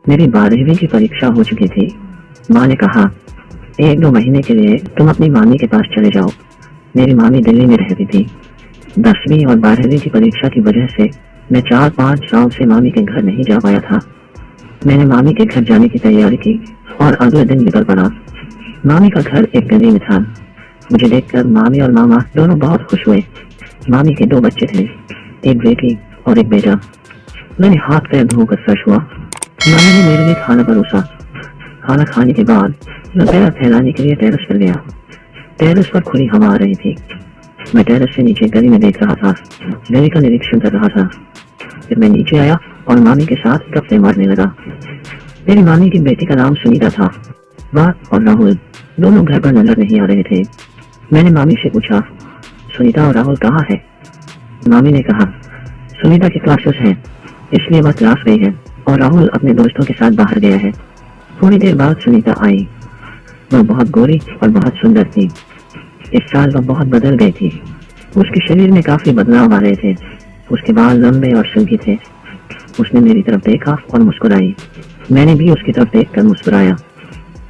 मेरी 12वीं की परीक्षा हो चुकी थी। माँ ने कहा, 1-2 महीने के लिए तुम अपनी मामी के पास चले जाओ। मेरी मामी दिल्ली में रहती थी। 10वीं और 12वीं की परीक्षा की वजह से मैं 4-5 साल से मामी के घर नहीं जा पाया था। मैंने मामी के घर जाने की तैयारी की और अगले दिन निकल पड़ा। मामी का घर एक गली में था। मुझे देखकर मामी और मामा दोनों बहुत खुश हुए। मामी के 2 बच्चे थे, एक बेटी और एक बेटा। मैंने हाथ पैर धोकर फ्रेश हुआ। मामी ने मेरे लिए खाना परोसा। खाना खाने के बाद मैं पैर फैलाने के लिए टेरेस पर गया। टेरेस पर खुली हवा आ रही थी। मैं टेरेस से नीचे गली में देख रहा था, गली का निरीक्षण कर रहा था। फिर मैं नीचे आया और मामी के साथ गप्पे मारने लगा। मेरी मामी की बेटी का नाम सुनीता था। वह और राहुल दोनों घर पर नजर नहीं आ रहे थे। मैंने मामी से पूछा, सुनीता और राहुल कहाँ है? मामी ने कहा, सुनीता की क्लासेस हैं, इसलिए वह क्लास गई है और राहुल अपने दोस्तों के साथ बाहर गया है। थोड़ी देर बाद सुनीता आई। वह बहुत गोरी और बहुत सुंदर थी। इस साल वह बहुत बदल गई थी। उसके शरीर में काफी बदलाव आ रहे थे। उसके बाल लंबे और सिल्की थे। उसने मेरी तरफ देखा और मुस्कुराई। मैंने भी उसकी तरफ देखकर मुस्कुराया।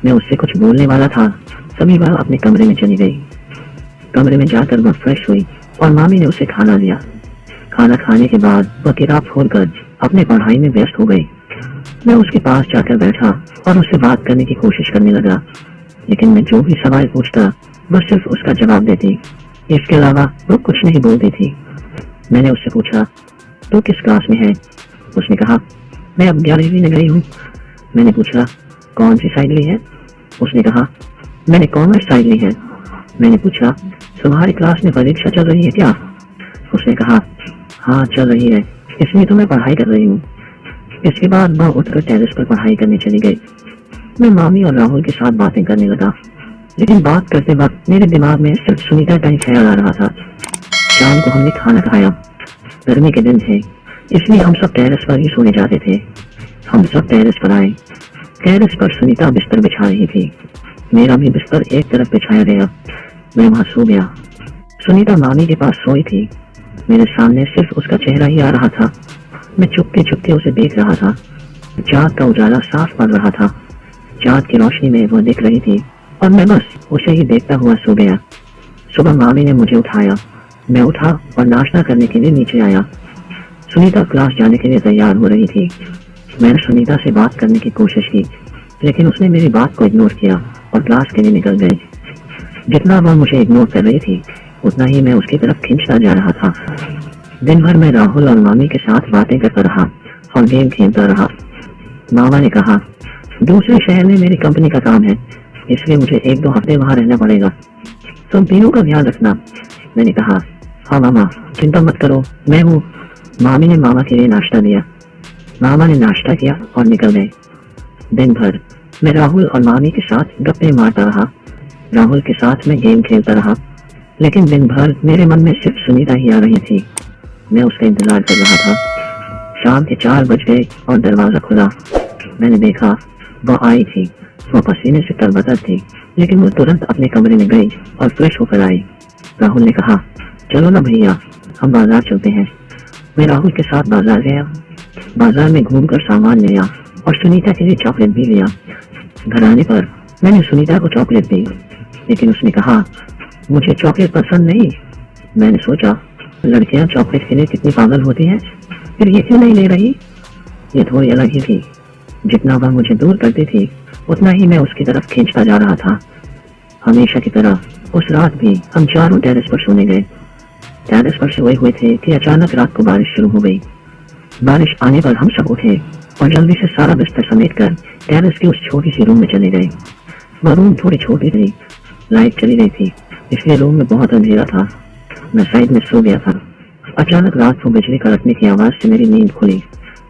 मैं उससे कुछ बोलने वाला था, तभी वह अपने कमरे में चली गई। कमरे में जाकर वह फ्रेश हुई और मामी ने उसे खाना दिया। खाना खाने के बाद वह किताब खोलकर अपने पढ़ाई में व्यस्त हो गई। मैं उसके पास जाकर बैठा और उससे बात करने की कोशिश करने लगा, लेकिन मैं जो भी सवाल पूछता वह सिर्फ उसका जवाब देती। इसके अलावा वो कुछ नहीं बोलती थी। मैंने उससे पूछा, तू किस क्लास में है? उसने कहा, मैं अब 11वीं में गई हूँ। मैंने पूछा, कौन सी साइड ली है? उसने कहा, मैंने कॉमर्स साइड ली है। मैंने पूछा, तुम्हारी क्लास में परीक्षा चल रही है क्या? उसने कहा, हाँ चल रही है, इसलिए तो मैं पढ़ाई कर रही हूँ। इसके बाद वह उठकर टेरेस पर पढ़ाई करने चली गई। मैं मामी और राहुल के साथ बातें करने लगा, लेकिन बात करते वक्त मेरे दिमाग में सिर्फ सुनीता का ही ख्याल आ रहा था। शाम को हमने खाना खाया। गर्मी के दिन थे, इसलिए हम सब टेरेस पर ही सोने जाते थे। हम सब टेरेस पर आए। टेरेस पर सुनीता बिस्तर बिछा रही थी। मेरा भी बिस्तर एक तरफ बिछाया गया। मैं वहां सो गया। सुनीता मामी के पास सोई थी। मेरे सामने सिर्फ उसका चेहरा ही आ रहा था। मैं चुपके चुपके उसे देख रहा था। चाँद का उजाला साफ पड़ रहा था। चाँद की रोशनी में वो दिख रही थी और मैं बस उसे ही देखता हुआ सो गया। सुबह मामी ने मुझे उठाया। मैं उठा और नाश्ता करने के लिए नीचे आया। सुनीता क्लास जाने के लिए तैयार हो रही थी। मैंने सुनीता से बात करने की कोशिश की, लेकिन उसने मेरी बात को इग्नोर किया और क्लास के लिए निकल गई। जितना वह मुझे इग्नोर कर रही थी, उतना ही मैं उसकी तरफ खींचता जा रहा था। दिन भर मैं राहुल और मामी के साथ बातें करता रहा और गेम खेलता रहा। मामा ने कहा, दूसरे शहर में मेरी कंपनी का काम है, इसलिए मुझे 1-2 हफ्ते वहाँ रहना पड़ेगा। तुम तीनों का ध्यान रखना। मैंने कहा, हाँ मामा, चिंता मत करो, मैं हूँ। मामी ने मामा के लिए नाश्ता दिया। मामा ने नाश्ता किया और निकल गए। दिन भर मैं राहुल और मामी के साथ गप्पे मारता रहा। राहुल के साथ मैं गेम खेलता रहा, लेकिन दिन भर मेरे मन में सिर्फ सुनीता ही आ रही थी। मैं उसका इंतजार कर रहा था। शाम के 4 बज गए और दरवाजा खुला। मैंने देखा वह आई थी। वह पसीने से तरबतर थी, लेकिन वो तुरंत अपने कमरे में गई और फ्रेश होकर आई। राहुल ने कहा, चलो ना भैया, हम बाजार चलते हैं। मैं राहुल के साथ बाजार गया। बाजार में घूमकर सामान लिया और सुनीता के लिए चॉकलेट भी लिया। घर आने पर मैंने सुनीता को चॉकलेट दी, लेकिन उसने कहा, मुझे चॉकलेट पसंद नहीं। मैंने सोचा, लड़कियां चॉकलेट के लिए कितनी पागल होती हैं, फिर ये क्यों नहीं ले रही? ये थोड़ी अलग ही थी। जितना वह मुझे दूर करती थी, उतना ही मैं उसकी तरफ खींचता जा रहा था। हमेशा की तरह उस रात भी हम चारों टेरेस पर सोने गए। टेरेस पर सोए हुए थे कि अचानक रात को बारिश शुरू हो गई। बारिश आने पर हम सब उठे और जल्दी से सारा बिस्तर समेटकर टेरेस की उस छोटी सी रूम में चले गए। वह रूम थोड़ी छोटी थी, लाइट चली गई थी, इसलिए रूम में बहुत अंधेरा था। मैं साइड में सो गया था। अचानक रात को बिजली कड़कने की आवाज से मेरी नींद खुली।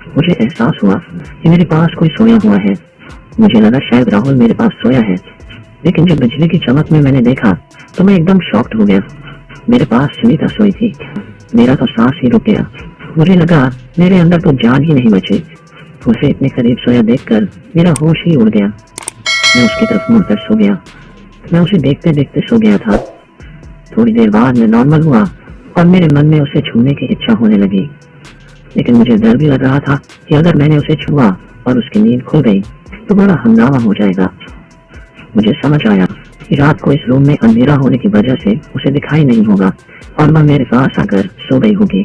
मुझे एहसास हुआ कि मेरे पास कोई सोया हुआ है। मुझे लगा शायद राहुल मेरे पास सोया है, लेकिन जब बिजली की चमक में मैंने देखा तो मैं एकदम शॉक्ड हो गया। मेरे पास सुनीता सोई थी। मेरा तो सांस ही रुक गया। मुझे लगा मेरे अंदर तो जान ही नहीं बची। उसे इतने करीब सोया देखकर मेरा होश ही उड़ गया। मैं उसकी तरफ मुड़कर सो गया। मैं उसे देखते देखते सो गया था। थोड़ी देर बाद मैं नॉर्मल हुआ और मेरे मन में उसे छूने की इच्छा होने लगी। लेकिन मुझे डर भी लग रहा था कि अगर मैंने उसे छुआ और उसकी नींद खुल गई तो बड़ा हंगामा हो जाएगा। मुझे समझ आया कि रात को इस रूम में अंधेरा होने की वजह से उसे दिखाई नहीं होगा और वह मेरे पास आकर सो गई होगी,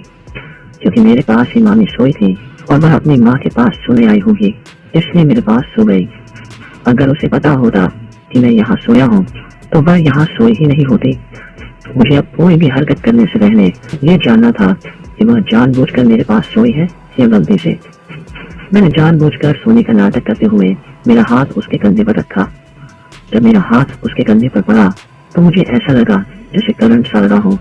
क्योंकि मेरे पास ही मामी सोई थी और वह अपनी माँ के पास सोने आई होगी, इसलिए मेरे पास सो गई। अगर उसे पता होता कि मैं यहाँ सोया हूँ तो वह यहाँ सोई ही नहीं होती। मुझे अब कोई भी हरकत करने से पहले ये जानना था कि वह जानबूझकर मेरे पास सोई है या गलती से। मैंने जानबूझकर सोने का नाटक करते हुए मेरा हाथ उसके कंधे पर रखा। जब मेरा हाथ उसके कंधे पर पड़ा तो मुझे ऐसा लगा जैसे करंट सा लगा हो।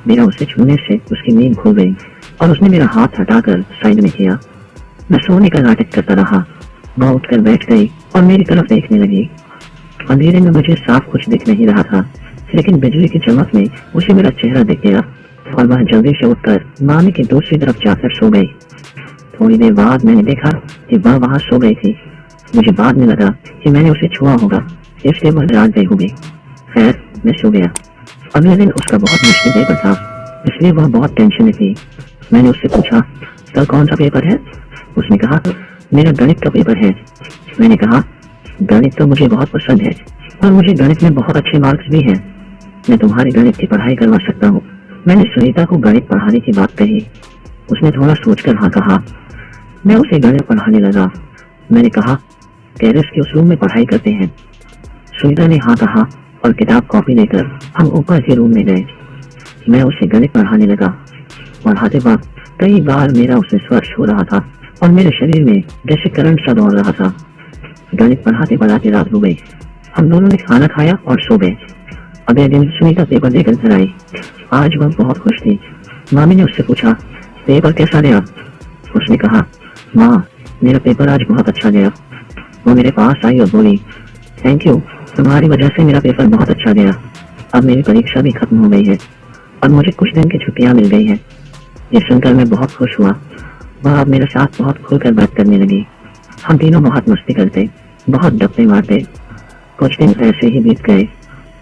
मेरा उसे छूने से उसकी नींद खो गई और उसने मेरा हाथ हटाकर साइड में किया। मैं सोने का नाटक करता रहा। वह उठकर बैठ गई और मेरी तरफ देखने लगी। अंधेरे में मुझे साफ कुछ दिख नहीं रहा था, लेकिन बिजली की चमक में उसे मेरा चेहरा दिख गया और वह जल्दी से उठकर मामी की दूसरी तरफ जाकर सो गई। थोड़ी देर बाद मैंने देखा कि वह वहां सो गई थी। मुझे बाद में लगा कि मैंने उसे छुआ होगा, इसलिए वह जाग गई होगी। खैर, मैं सो गया। अगले दिन उसका बहुत मुश्किल पेपर था, इसलिए वह बहुत टेंशन में थी। मैंने उससे पूछा, कल कौन सा पेपर है? उसने कहा, मेरा गणित का पेपर है। मैंने कहा, गणित तो मुझे बहुत पसंद है और मुझे गणित में बहुत अच्छे मार्क्स भी हैं। मैं तुम्हारी गणित की पढ़ाई करवा सकता हूँ। मैंने सुनीता को गणित पढ़ाने की बात कही। उसने थोड़ा सोचकर हाँ कहा। मैं उसे गणित पढ़ाने लगा। मैंने कहा, टेरेस के उस रूम में पढ़ाई करते हैं। सुनीता ने हाँ कहा और किताब कॉपी लेकर हम ऊपर के रूम में गए। मैं उसे गणित पढ़ाने लगा। पढ़ाते वक्त कई बार मेरा उसे स्पर्श हो रहा था और मेरे शरीर में जैसे करंट सा दौड़ रहा था। गणित पढ़ाते पढ़ाते रात हो गई। हम दोनों ने खाना खाया और सो गए। अगले दिन सुनीता पेपर देकर घर आई। आज वह बहुत खुश थी। मामी ने उससे पूछा, पेपर कैसा गया? उसने कहा, माँ, मेरा पेपर आज बहुत अच्छा गया। वो मेरे पास आई और बोली, थैंक यू, तुम्हारी वजह से मेरा पेपर बहुत अच्छा गया। अब मेरी परीक्षा भी खत्म हो गई है और मुझे कुछ दिन की छुट्टियाँ मिल गई हैं। ये सुनकर मैं बहुत खुश हुआ। वह अब मेरे साथ बहुत खुलकर बात करने लगी। हम तीनों बहुत मस्ती करते, बहुत डप्पे मारते। कुछ दिन ऐसे ही बीत गए।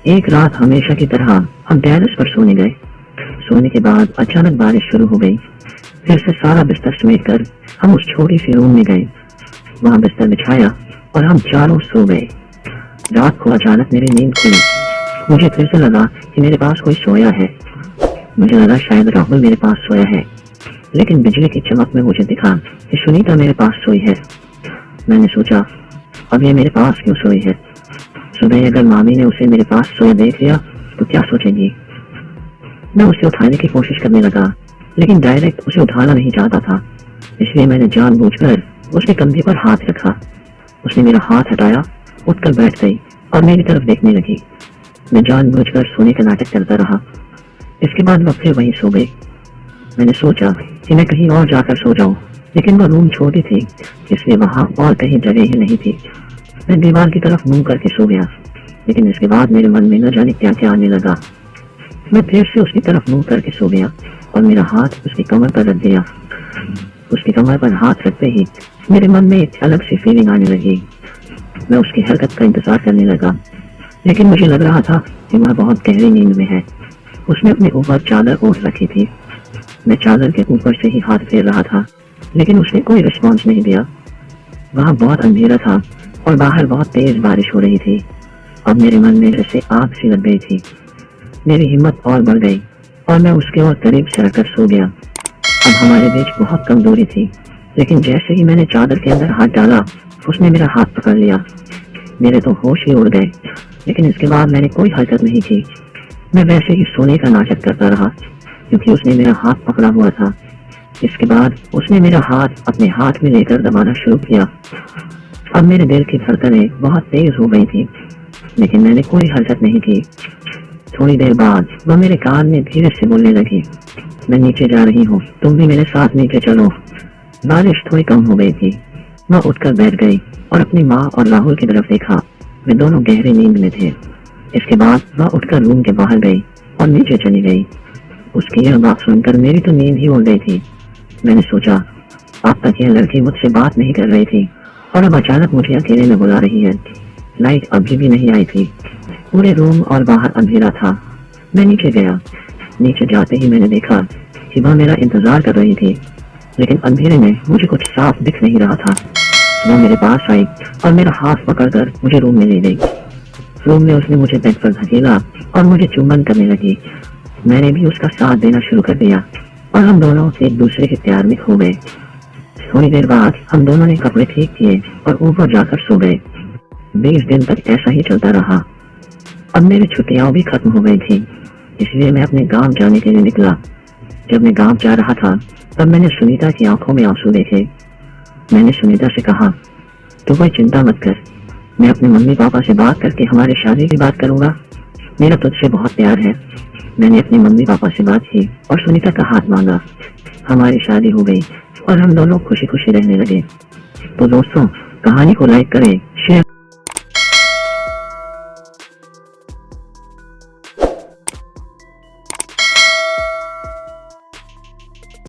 एक रात हमेशा की तरह हम टेरेस पर सोने गए। सोने के बाद अचानक बारिश शुरू हो गई। फिर से सारा बिस्तर समेट कर हम उस छोटी सी रूम में गए। वहां बिस्तर बिछाया और हम चारों सो गए। रात को अचानक मेरी नींद खुली। मुझे फिर से लगा कि मेरे पास कोई सोया है। मुझे लगा शायद राहुल मेरे पास सोया है, लेकिन बिजली की चमक में मुझे दिखा कि सुनीता मेरे पास सोई है। मैंने सोचा, अब ये मेरे पास क्यों सोई है? सुबह अगर मामी ने उसे मेरे पास सोया देख लिया तो क्या सोचेंगी? मैं उसे उठाने की कोशिश करने लगा, लेकिन डायरेक्ट उसे उठाना नहीं चाहता था, इसलिए मैंने जानबूझकर उसके कंधे पर हाथ रखा। उसने मेरा हाथ हटाया, उठकर बैठ गई और मेरी तरफ देखने लगी। मैं जानबूझकर सोने का नाटक करता रहा। इसके बाद वह फिर वहीं सो गई। मैंने सोचा कि मैं कहीं और जाकर सो जाऊं, लेकिन वह रूम छोटी थी, इसलिए वहां और कहीं जगह ही नहीं थी। मैं दीवार की तरफ मुंह करके सो गया, लेकिन इसके बाद मेरे मन में न जाने क्या क्या आने लगा। मैं फिर से उसकी तरफ मुंह करके सो गया और मेरा हाथ उसकी कमर पर रख दिया। उसकी कमर पर हाथ रखते ही मेरे मन में एक अलग सी फीलिंग आने लगी। मैं उसकी हरकत का इंतजार करने लगा, लेकिन मुझे लग रहा था कि वह बहुत गहरी नींद में है। उसने अपने ऊपर चादर ओढ़ रखी थी। मैं चादर के ऊपर से ही हाथ फेर रहा था, लेकिन उसने कोई रिस्पॉन्स नहीं दिया। वहां बहुत अंधेरा था और बाहर बहुत तेज बारिश हो रही थी। अब मेरे मन में जैसे आग सी लग गई थी। मेरी हिम्मत और बढ़ गई और मैं उसके और करीब से आकर सो गया। अब हमारे बीच बहुत कम दूरी थी, लेकिन जैसे ही मैंने चादर के अंदर हाथ डाला, उसने मेरा हाथ पकड़ लिया। मेरे तो होश ही उड़ गए, लेकिन इसके बाद मैंने कोई हरकत नहीं की। मैं वैसे ही सोने का नाटक करता रहा, क्योंकि उसने मेरा हाथ पकड़ा हुआ था। इसके बाद उसने मेरा हाथ अपने हाथ में लेकर दबाना शुरू किया। अब मेरे दिल की धड़कनें बहुत तेज हो गई थी, लेकिन मैंने कोई हरकत नहीं की। थोड़ी देर बाद वह मेरे कान में धीरे से बोलने लगी, मैं नीचे जा रही हूँ, तुम भी मेरे साथ नीचे चलो। बारिश थोड़ी कम हो गई थी। वह उठकर बैठ गई और अपनी माँ और राहुल की तरफ देखा। वे दोनों गहरी नींद में थे। इसके बाद वह उठकर रूम के बाहर गई और नीचे चली गई। उसकी यह बात सुनकर मेरी तो नींद ही उड़ गई थी। मैंने सोचा, अब तक यह लड़की मुझसे बात नहीं कर रही थी और अब अचानक मुझे अकेले में बुला रही है। लाइट अभी भी नहीं आई थी। पूरे रूम और बाहर अंधेरा था। मैं नीचे गया। नीचे जाते ही मैंने देखा कि वह मेरा इंतजार कर रही थी। लेकिन अंधेरे में मुझे कुछ साफ दिख नहीं रहा था। वो मेरे पास आई और मेरा हाथ पकड़कर मुझे रूम में ले गई। रूम में उसने मुझे बेड पर धकेला और मुझे चुम्बन करने लगी। मैंने भी उसका साथ देना शुरू कर दिया और हम दोनों एक दूसरे के प्यार में खो गए। थोड़ी देर बाद हम दोनों ने कपड़े ठीक किए और ऊपर जाकर सो गए। 20 दिन तक ऐसा ही चलता रहा। अब मेरी छुट्टियां भी खत्म हो गई थी, इसलिए मैं अपने गांव जाने के लिए निकला। जब मैं गांव जा रहा था तब मैंने सुनीता की आंखों में आंसू देखे। मैंने सुनीता से कहा, तू कोई चिंता मत कर, मैं अपने मम्मी पापा से बात करके हमारी शादी की बात करूंगा। मेरा तुझसे बहुत प्यार है। मैंने अपने मम्मी पापा से बात की और सुनीता का हाथ मांगा। हमारी शादी हो गई और हम दोनों खुशी खुशी रहने लगे। तो दोस्तों, कहानी को लाइक करें